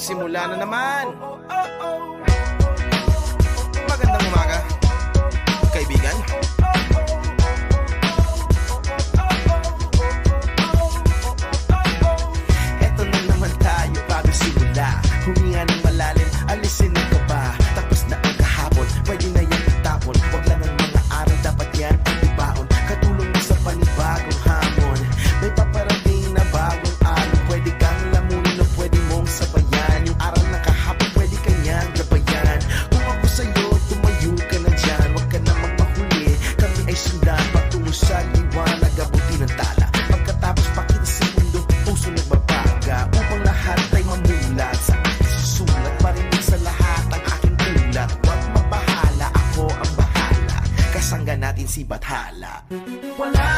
Nagsimula na naman. Magandang umaga, kaibigan. Eto na naman tayo bago simula. Huminga ng malalim, alisin ang kaba. Tapos na ang kahapon, pwede na yan itapon. Huwag lang ang mga araw, dapat yan ang ibaon. Katulong mo sa panibagong hamon. May paparating na bagong alon. Pwede kang lamunin o pwede mong sabayan. Yung araw na kahapon, pwede kanyang gabayan. Kung ako sa'yo, tumayo ka na dyan. Huwag ka na magmahuli, kami ay sundan. Patungo sa liwanag, abutin ang tala. Pagkatapos pakita sa mundo, puso nagbabaga. Upang lahat ay mamulat sa aking susulat. Marinig sa lahat ang aking ulat. Huwag mabahala, ako ang bahala. Kasangga natin si Bathala. Wala